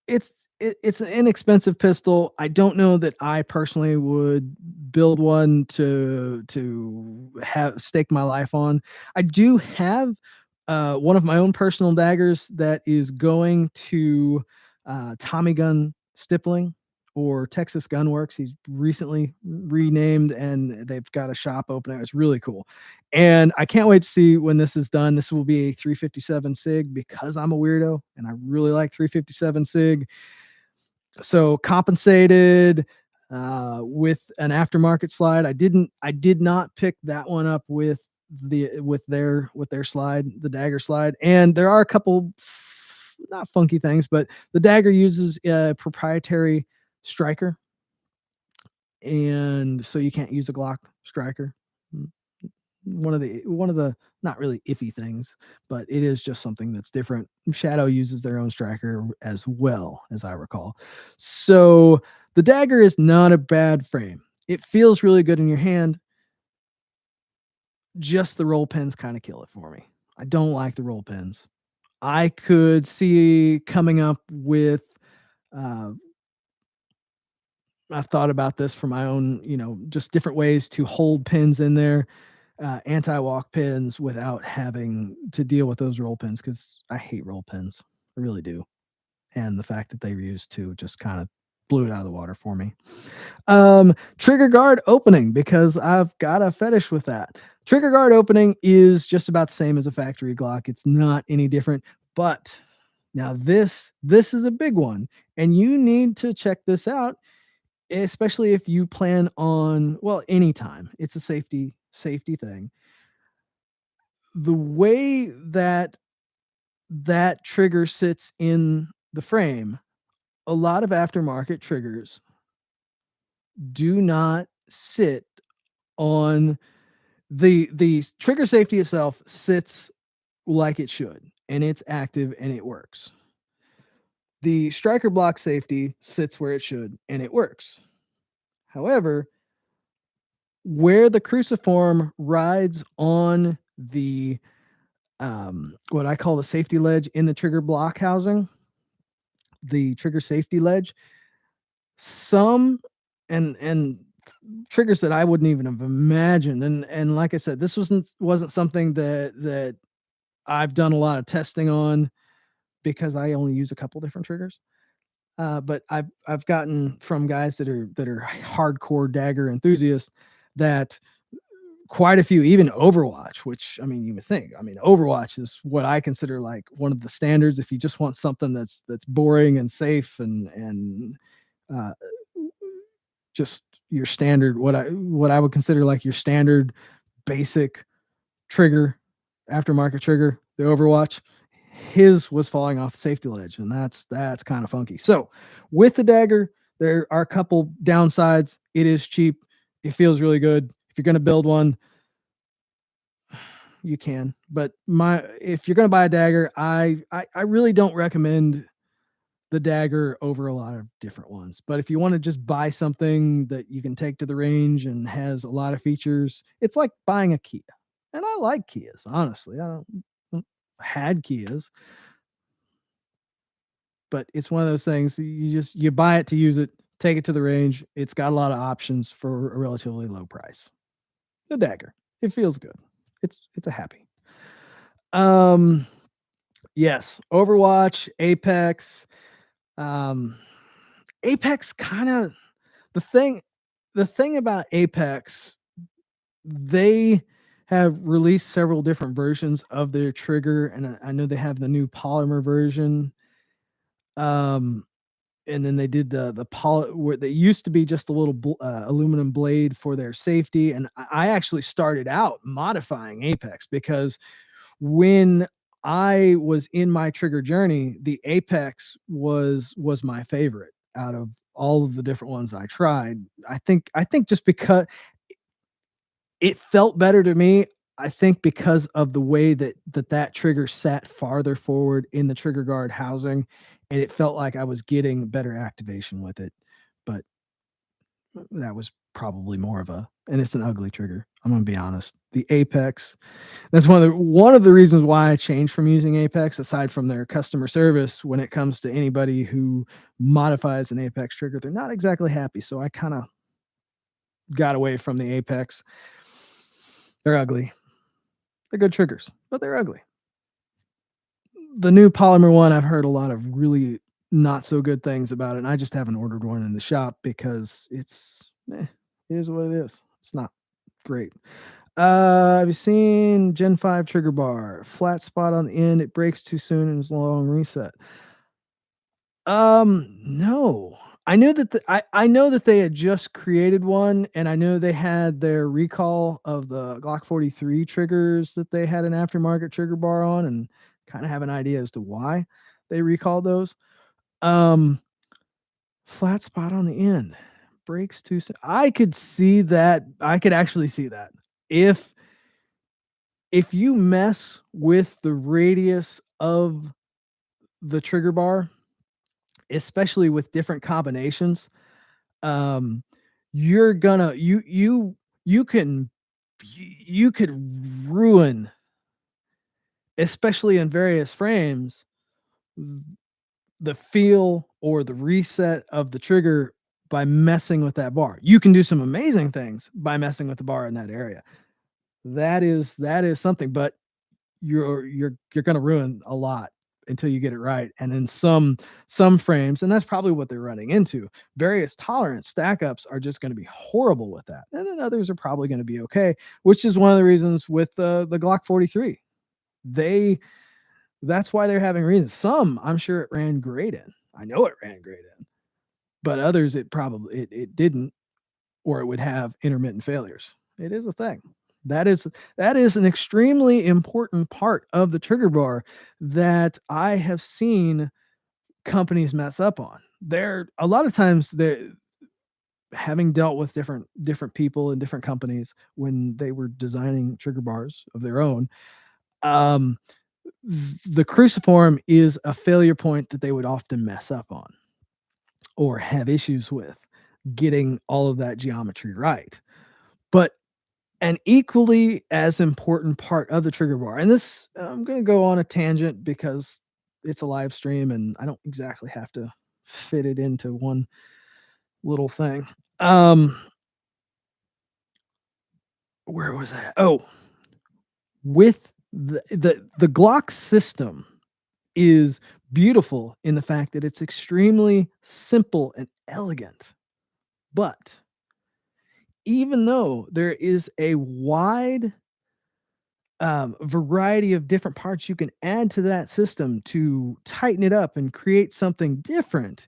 it's an inexpensive pistol. I don't know that I personally would build one to have stake my life on. I do have one of my own personal daggers that is going to Tommy Gun Stippling or Texas Gunworks. He's recently renamed and they've got a shop opening. It's really cool. And I can't wait to see when this is done. This will be a 357 SIG because I'm a weirdo and I really like 357 SIG. So compensated with an aftermarket slide. I did not pick that one up with their slide, the dagger slide. And there are a couple not funky things, but the dagger uses a proprietary striker, and so you can't use a Glock striker. One of the not really iffy things, but it is just something that's different. Shadow uses their own striker as well, as I recall. So the dagger is not a bad frame. It feels really good in your hand. Just the roll pins kind of kill it for me. I don't like the roll pins. I could see coming up with uh, I've thought about this for my own, just different ways to hold pins in there, anti-walk pins without having to deal with those roll pins because I hate roll pins. I really do. And the fact that they were used to just kind of blew it out of the water for me. Trigger guard opening, because I've got a fetish with that. Trigger guard opening is just about the same as a factory Glock. It's not any different, but now this is a big one, and you need to check this out, especially if you plan on, well, anytime. It's a safety thing. The way that trigger sits in the frame, a lot of aftermarket triggers do not sit on the trigger safety itself sits like it should, and it's active and it works. The striker block safety sits where it should and it works. However, where the cruciform rides on the what I call the safety ledge in the trigger block housing, the trigger safety ledge, some and triggers that I wouldn't even have imagined. And like I said, this wasn't something that I've done a lot of testing on because I only use a couple different triggers. But I've gotten from guys that are hardcore dagger enthusiasts that quite a few, even Overwatch, which I mean, you would think, I mean, Overwatch is what I consider like one of the standards. If you just want something that's boring and safe and uh, just your standard, what I would consider like your standard basic trigger, aftermarket trigger, the Overwatch, his was falling off the safety ledge, and that's kind of funky. So with the dagger, there are a couple downsides. It is cheap. It feels really good. If you're going to build one, you can. But my if you're going to buy a dagger, I really don't recommend the dagger over a lot of different ones. But if you want to just buy something that you can take to the range and has a lot of features, it's like buying a Kia. And I like Kias, honestly. I had Kias, but it's one of those things you buy it to use it, take it to the range. It's got a lot of options for a relatively low price. The dagger. It feels good. It's a happy. Um yes, Overwatch, Apex. Um Apex kind of the thing the thing about Apex, they have released several different versions of their trigger, and I know they have the new polymer version. Um, and then they did the poly where they used to be just a little aluminum blade for their safety. And I actually started out modifying Apex because when I was in my trigger journey, the Apex was my favorite out of all of the different ones I tried. I think just because it felt better to me. I think because of the way that trigger sat farther forward in the trigger guard housing, and it felt like I was getting better activation with it. But that was probably more of a and it's an ugly trigger. I'm gonna be honest. The Apex, that's one of the reasons why I changed from using Apex, aside from their customer service when it comes to anybody who modifies an Apex trigger. They're not exactly happy. So I kind of got away from the Apex. They're ugly. They're good triggers, but they're ugly. The new polymer one, I've heard a lot of really not so good things about it. And I just haven't ordered one in the shop because it is what it is. It's not great. Have you seen Gen 5 trigger bar? Flat spot on the end, it breaks too soon and it's a long reset. No. I know that they had just created one, and I know they had their recall of the Glock 43 triggers that they had an aftermarket trigger bar on, and kind of have an idea as to why they recalled those. Um, Flat spot on the end, breaks too soon. I could see that. I could actually see that. If if you mess with the radius of the trigger bar, especially with different combinations, um you're gonna you can you could ruin, especially in various frames, the feel or the reset of the trigger by messing with that bar. You can do some amazing things by messing with the bar in that area. That is something, but you're going to ruin a lot until you get it right. And in some frames, and that's probably what they're running into, various tolerance stack ups are just going to be horrible with that, and then others are probably going to be okay, which is one of the reasons with the Glock 43. They That's why they're having reasons. Some I'm sure it ran great in. I know it ran great in, but others it didn't, or it would have intermittent failures. It is a thing. That is an extremely important part of the trigger bar that I have seen companies mess up on. They're a lot of times they're having dealt with different people in different companies when they were designing trigger bars of their own. Um, The cruciform is a failure point that they would often mess up on or have issues with getting all of that geometry right. But an equally as important part of the trigger bar, and this I'm going to go on a tangent because it's a live stream and I don't exactly have to fit it into one little thing. Um, where was that? Oh, with the Glock system is beautiful in the fact that it's extremely simple and elegant. But even though there is a wide variety of different parts you can add to that system to tighten it up and create something different,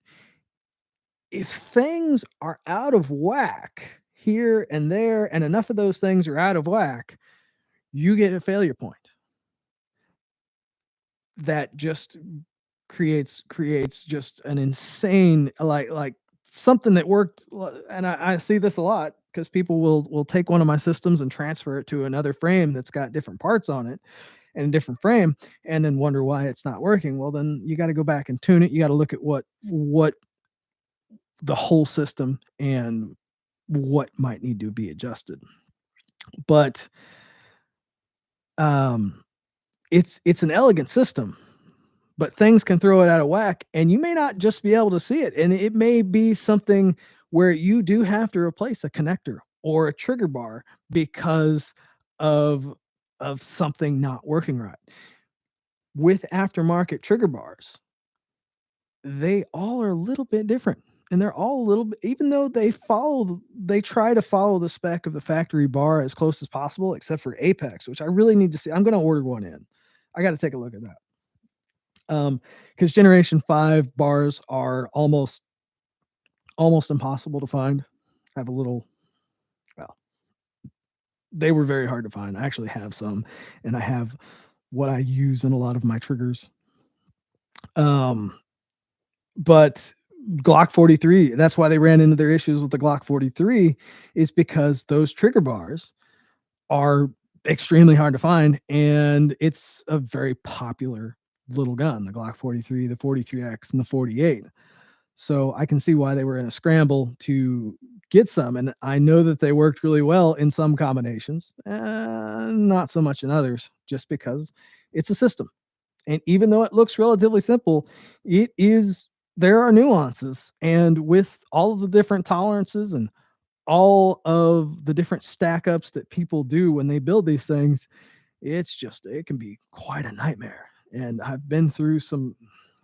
if things are out of whack here and there, and enough of those things are out of whack, you get a failure point that just creates just an insane like something that worked and I see this a lot because people will take one of my systems and transfer it to another frame that's got different parts on it and a different frame and then wonder why it's not working. Well, then you got to go back and tune it. You got to look at what the whole system and what might need to be adjusted. But um it's an elegant system, but things can throw it out of whack and you may not just be able to see it, and it may be something where you do have to replace a connector or a trigger bar because of something not working right. With aftermarket trigger bars, they all are a little bit different, and they're all a little bit, even though they try to follow the spec of the factory bar as close as possible, except for Apex, which I really need to see. I'm going to order one in. I got to take a look at that. Because Generation 5 bars are almost impossible to find. I have a little, well, they were very hard to find. I actually have some, and I have what I use in a lot of my triggers. Um, but Glock 43, that's why they ran into their issues with the Glock 43, is because those trigger bars are extremely hard to find, and it's a very popular little gun, the Glock 43, the 43X, and the 48. So I can see why they were in a scramble to get some, and I know that they worked really well in some combinations, not so much in others, just because it's a system. And even though it looks relatively simple, it is there are nuances, and with all of the different tolerances and all of the different stack ups that people do when they build these things, it can be quite a nightmare. And I've been through some,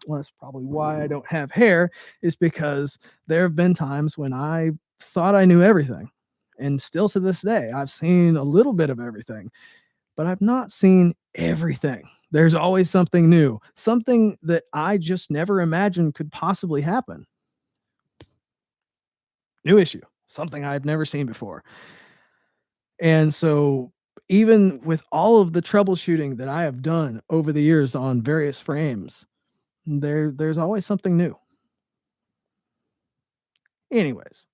well, that's probably why I don't have hair, is because there have been times when I thought I knew everything. And still to this day, I've seen a little bit of everything, but I've not seen everything. There's always something new, something that I just never imagined could possibly happen. New issue, something I've never seen before. And so, even with all of the troubleshooting that I have done over the years on various frames, there's always something new. Anyways,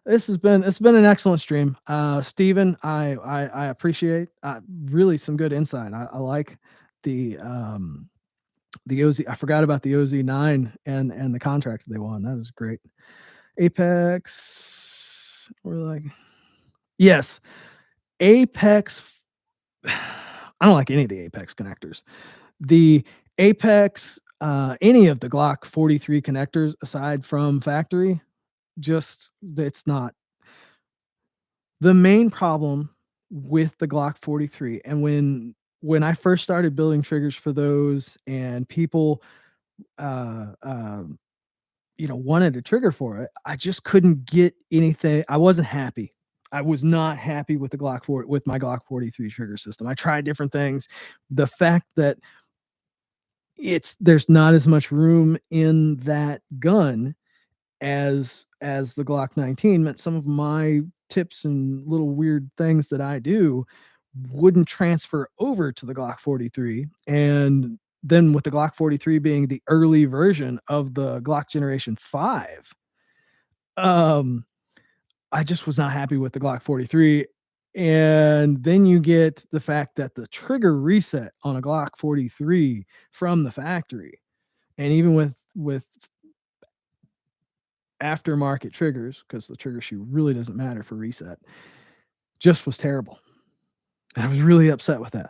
it's been an excellent stream. Steven, I appreciate really some good insight. I like the OZ. I forgot about the OZ9 and the contract they won. That is great. Apex. We're like, yes, Apex. I don't like any of the Apex connectors. The Apex, any of the Glock 43 connectors aside from factory, just it's not the main problem with the Glock 43. And when I first started building triggers for those, and people uh, uh, wanted a trigger for it, I just couldn't get anything. I wasn't happy. I was not happy with the Glock 4 with my Glock 43 trigger system. I tried different things. The fact that there's not as much room in that gun as the Glock 19 meant some of my tips and little weird things that I do wouldn't transfer over to the Glock 43. And then with the Glock 43 being the early version of the Glock Generation 5, um, I just was not happy with the Glock 43. And then you get the fact that the trigger reset on a Glock 43 from the factory, and even with aftermarket triggers, because the trigger shoe really doesn't matter for reset, just was terrible. I was really upset with that.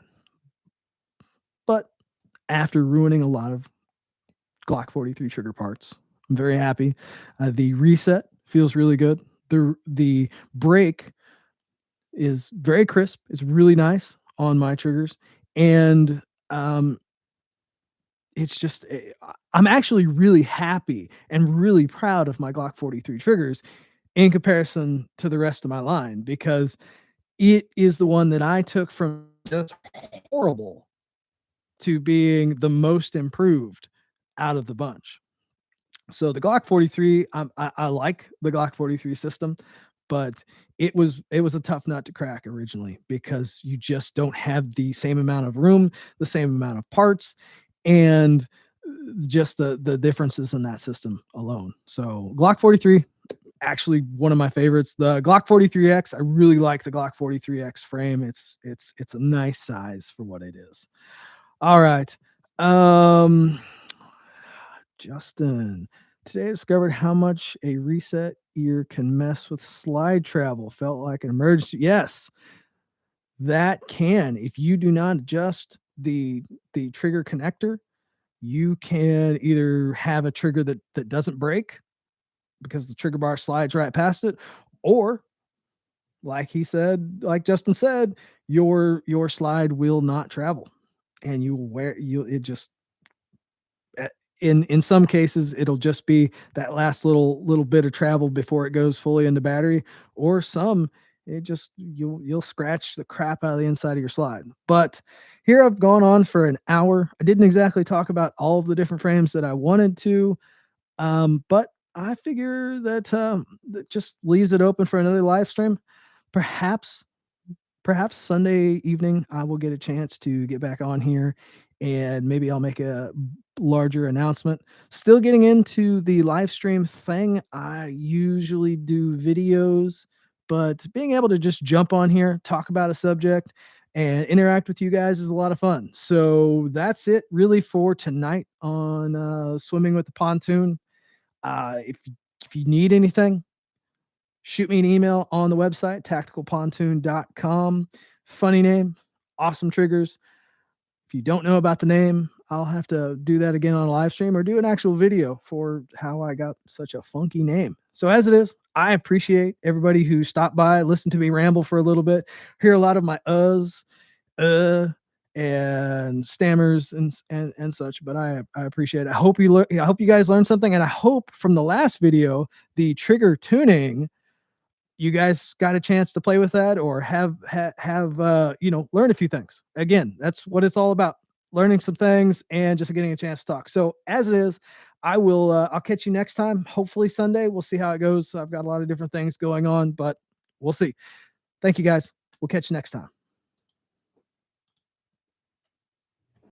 But after ruining a lot of Glock 43 trigger parts, I'm very happy. The reset feels really good. The break is very crisp. It's really nice on my triggers, and um, it's just I'm actually really happy and really proud of my Glock 43 triggers in comparison to the rest of my line, because it is the one that I took from just horrible to being the most improved out of the bunch. So the Glock 43, I like the Glock 43 system, but it was a tough nut to crack originally, because you just don't have the same amount of room, the same amount of parts, and just the differences in that system alone. So Glock 43, actually one of my favorites. The Glock 43X, I really like the Glock 43X frame. It's a nice size for what it is. All right. Um Justin, today I discovered how much a reset ear can mess with slide travel. Felt like an emergency. Yes, that can. If you do not adjust the trigger connector, you can either have a trigger that doesn't break because the trigger bar slides right past it, or like he said, like Justin said, your slide will not travel, and you will wear you it just in some cases it'll just be that last little bit of travel before it goes fully into battery, or some it just you'll scratch the crap out of the inside of your slide. But here I've gone on for an hour. I didn't exactly talk about all of the different frames that I wanted to, but I figure that just leaves it open for another live stream. Perhaps perhaps Sunday evening I will get a chance to get back on here, and maybe I'll make a larger announcement. Still getting into the live stream thing. I usually do videos, but being able to just jump on here, talk about a subject, and interact with you guys is a lot of fun. So that's it really for tonight on Swimming with the Pontoon. If you need anything, shoot me an email on the website, tacticalpontoon.com. Funny name, awesome triggers. If you don't know about the name, I'll have to do that again on a live stream or do an actual video for how I got such a funky name. So as it is, I appreciate everybody who stopped by, listened to me ramble for a little bit, hear a lot of my uh, and stammers and such. But I appreciate it. I hope you guys learned something, and I hope from the last video, the trigger tuning, you guys got a chance to play with that, or have learn a few things. Again, that's what it's all about: learning some things and just getting a chance to talk. So as it is, I'll catch you next time, hopefully Sunday. We'll see how it goes. I've got a lot of different things going on, but we'll see. Thank you guys. We'll catch you next time.